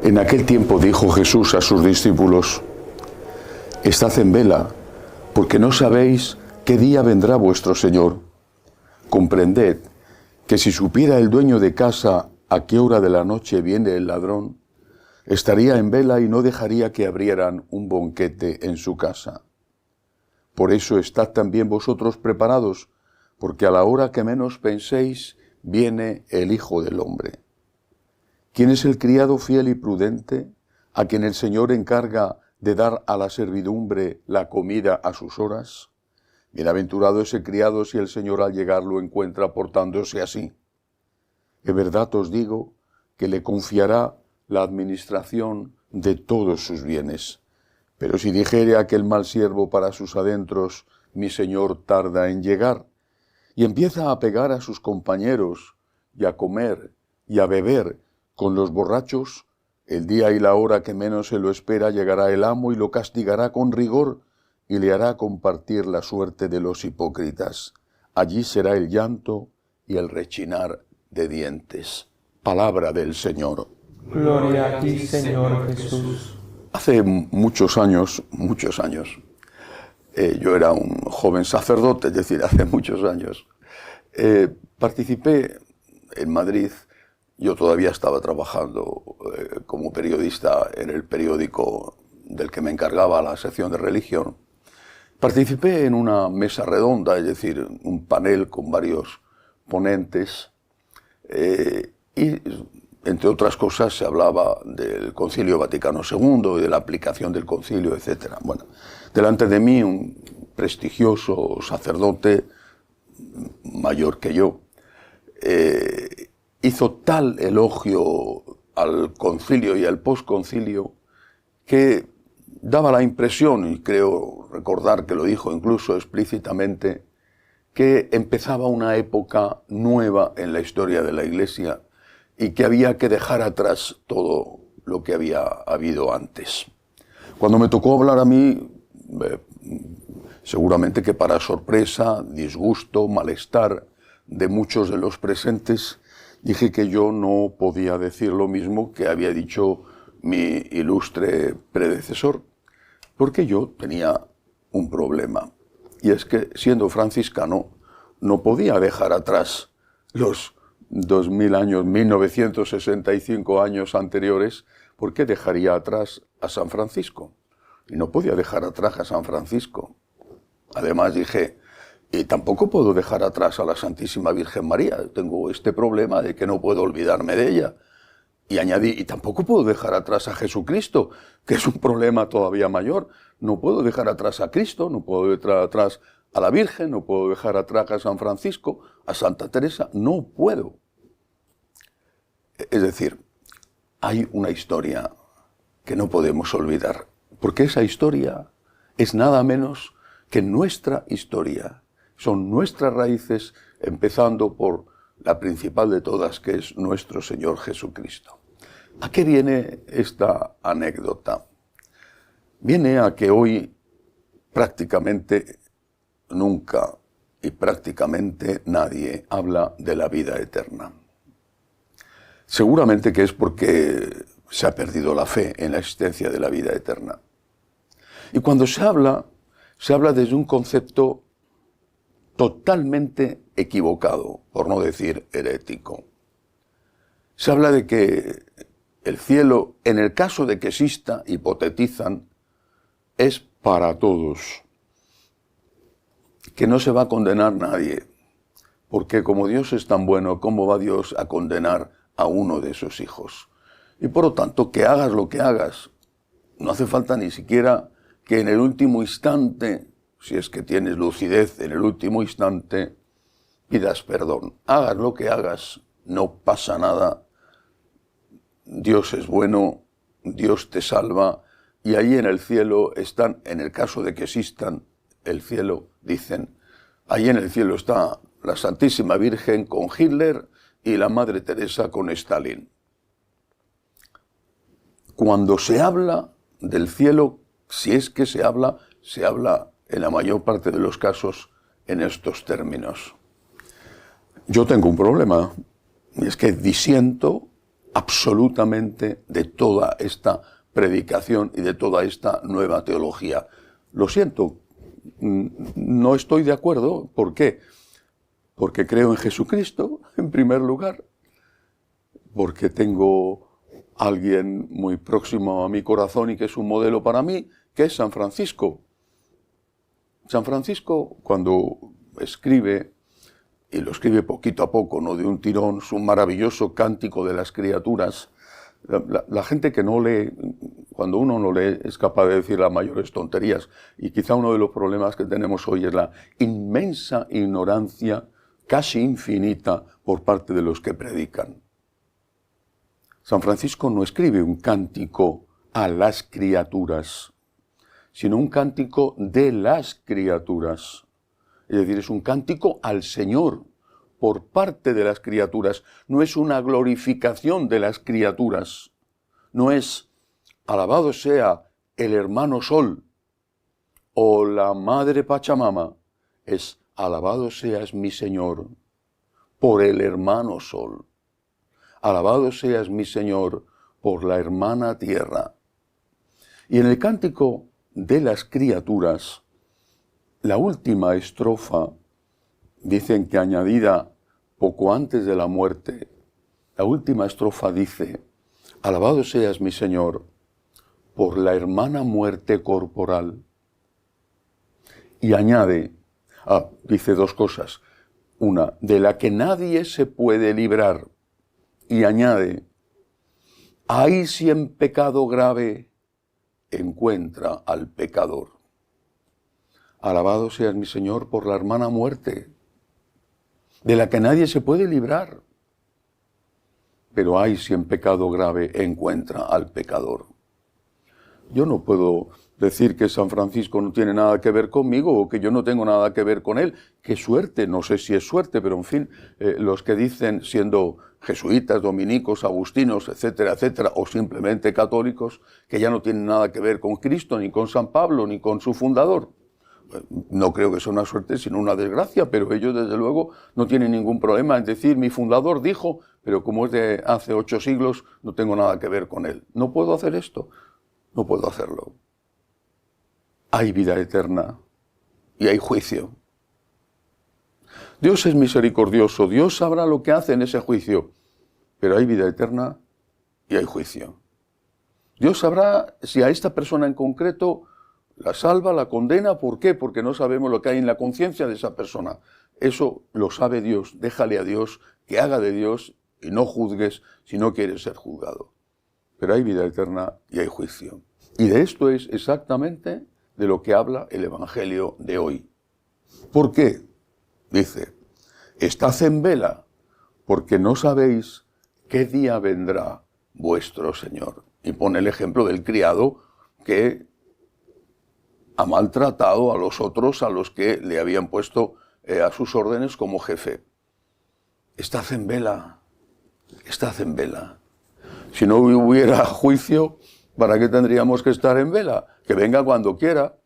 En aquel tiempo dijo Jesús a sus discípulos: Estad en vela, porque no sabéis qué día vendrá vuestro Señor. Comprended que si supiera el dueño de casa a qué hora de la noche viene el ladrón, estaría en vela y no dejaría que abrieran un banquete en su casa. Por eso estad también vosotros preparados, porque a la hora que menos penséis, viene el Hijo del Hombre. ¿Quién es el criado fiel y prudente, a quien el Señor encarga de dar a la servidumbre la comida a sus horas? Bienaventurado ese criado si el Señor al llegar lo encuentra portándose así. En verdad os digo que le confiará la administración de todos sus bienes. Pero si dijere aquel mal siervo para sus adentros, mi Señor tarda en llegar, y empieza a pegar a sus compañeros, y a comer, y a beber con los borrachos, el día y la hora que menos se lo espera llegará el amo y lo castigará con rigor, y le hará compartir la suerte de los hipócritas. Allí será el llanto y el rechinar de dientes. Palabra del Señor. Gloria a ti, Señor Jesús. Hace muchos años, yo era un joven sacerdote, es decir, hace muchos años, participé en Madrid. Yo todavía estaba trabajando como periodista en el periódico del que me encargaba la sección de religión. Participé en una mesa redonda, es decir, un panel con varios ponentes, y entre otras cosas se hablaba del Concilio Vaticano II y de la aplicación del concilio, etc. Bueno, delante de mí un prestigioso sacerdote mayor que yo hizo tal elogio al concilio y al posconcilio que daba la impresión, y creo recordar que lo dijo incluso explícitamente, que empezaba una época nueva en la historia de la Iglesia y que había que dejar atrás todo lo que había habido antes. Cuando me tocó hablar a mí, seguramente que para sorpresa, disgusto, malestar de muchos de los presentes, dije que yo no podía decir lo mismo que había dicho mi ilustre predecesor, porque yo tenía un problema, y es que siendo franciscano no podía dejar atrás los 2000 años, 1965 años anteriores, porque dejaría atrás a San Francisco, y no podía dejar atrás a San Francisco. Además dije, y tampoco puedo dejar atrás a la Santísima Virgen María, tengo este problema de que no puedo olvidarme de ella. Y añadí, y tampoco puedo dejar atrás a Jesucristo, que es un problema todavía mayor. No puedo dejar atrás a Cristo, no puedo dejar atrás a la Virgen, no puedo dejar atrás a San Francisco, a Santa Teresa, no puedo. Es decir, hay una historia que no podemos olvidar, porque esa historia es nada menos que nuestra historia. Son nuestras raíces, empezando por la principal de todas, que es nuestro Señor Jesucristo. ¿A qué viene esta anécdota? Viene a que hoy prácticamente nunca y prácticamente nadie habla de la vida eterna. Seguramente que es porque se ha perdido la fe en la existencia de la vida eterna. Y cuando se habla desde un concepto totalmente equivocado, por no decir herético. Se habla de que el cielo, en el caso de que exista, hipotetizan, es para todos, que no se va a condenar nadie, porque como Dios es tan bueno, ¿cómo va Dios a condenar a uno de sus hijos? Y por lo tanto, que hagas lo que hagas, no hace falta ni siquiera que en el último instante, si es que tienes lucidez, en el último instante pidas perdón. Hagas lo que hagas, no pasa nada. Dios es bueno, Dios te salva, y ahí en el cielo están, en el caso de que existan el cielo, dicen, ahí en el cielo está la Santísima Virgen con Hitler y la Madre Teresa con Stalin. Cuando se habla del cielo, si es que se habla en la mayor parte de los casos, en estos términos. Yo tengo un problema, y es que disiento absolutamente de toda esta predicación y de toda esta nueva teología. Lo siento, no estoy de acuerdo. ¿Por qué? Porque creo en Jesucristo, en primer lugar, porque tengo a alguien muy próximo a mi corazón y que es un modelo para mí, que es San Francisco. San Francisco, cuando escribe, y lo escribe poquito a poco, no de un tirón, su maravilloso Cántico de las Criaturas, la gente que no lee, cuando uno no lee, es capaz de decir las mayores tonterías. Y quizá uno de los problemas que tenemos hoy es la inmensa ignorancia, casi infinita, por parte de los que predican. San Francisco no escribe un cántico a las criaturas, sino un cántico de las criaturas. Es decir, es un cántico al Señor, por parte de las criaturas. No es una glorificación de las criaturas. No es alabado sea el hermano Sol o la Madre Pachamama. Es alabado seas mi Señor por el hermano Sol. Alabado seas mi Señor por la hermana Tierra. Y en el cántico de las criaturas, la última estrofa, dicen que añadida poco antes de la muerte, la última estrofa dice: alabado seas mi Señor por la hermana muerte corporal. Y añade, dice dos cosas. Una, de la que nadie se puede librar. Y añade, ahí si en pecado grave encuentra al pecador. Alabado seas mi Señor por la hermana muerte, de la que nadie se puede librar. Pero ay, si en pecado grave encuentra al pecador. Yo no puedo decir que San Francisco no tiene nada que ver conmigo o que yo no tengo nada que ver con él. Qué suerte, no sé si es suerte, pero en fin, los que dicen, siendo jesuitas, dominicos, agustinos, etcétera, etcétera, o simplemente católicos, que ya no tienen nada que ver con Cristo, ni con San Pablo, ni con su fundador. No creo que sea una suerte, sino una desgracia, pero ellos desde luego no tienen ningún problema en decir, mi fundador dijo, pero como es de hace 8 siglos, no tengo nada que ver con él. ¿No puedo hacer esto? No puedo hacerlo. Hay vida eterna y hay juicio. Dios es misericordioso, Dios sabrá lo que hace en ese juicio, pero hay vida eterna y hay juicio. Dios sabrá si a esta persona en concreto la salva, la condena. ¿Por qué? Porque no sabemos lo que hay en la conciencia de esa persona. Eso lo sabe Dios. Déjale a Dios que haga de Dios y no juzgues si no quieres ser juzgado. Pero hay vida eterna y hay juicio. Y de esto es exactamente de lo que habla el Evangelio de hoy. ¿Por qué? Dice, estad en vela, porque no sabéis qué día vendrá vuestro Señor. Y pone el ejemplo del criado que ha maltratado a los otros, a los que le habían puesto a sus órdenes como jefe. Estad en vela, estad en vela. Si no hubiera juicio, ¿para qué tendríamos que estar en vela? Que venga cuando quiera,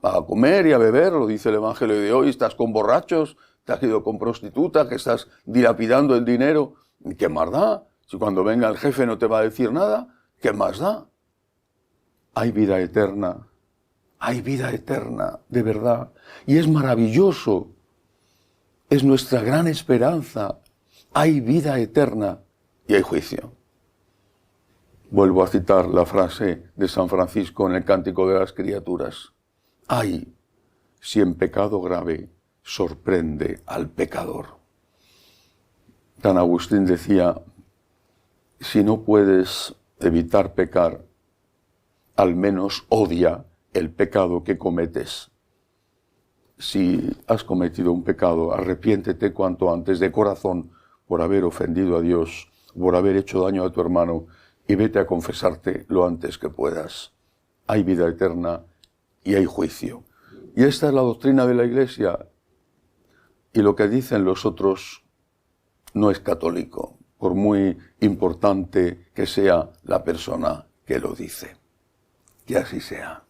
a comer y a beber, lo dice el Evangelio de hoy. Estás con borrachos, te has ido con prostitutas, que estás dilapidando el dinero. ¿Qué más da? Si cuando venga el jefe no te va a decir nada, ¿qué más da? Hay vida eterna. Hay vida eterna, de verdad. Y es maravilloso. Es nuestra gran esperanza. Hay vida eterna y hay juicio. Vuelvo a citar la frase de San Francisco en el Cántico de las Criaturas. Ay, si en pecado grave sorprende al pecador. San Agustín decía, si no puedes evitar pecar, al menos odia el pecado que cometes. Si has cometido un pecado, arrepiéntete cuanto antes de corazón por haber ofendido a Dios, por haber hecho daño a tu hermano, y vete a confesarte lo antes que puedas. Hay vida eterna y hay juicio. Y esta es la doctrina de la Iglesia. Y lo que dicen los otros no es católico, por muy importante que sea la persona que lo dice. Que así sea.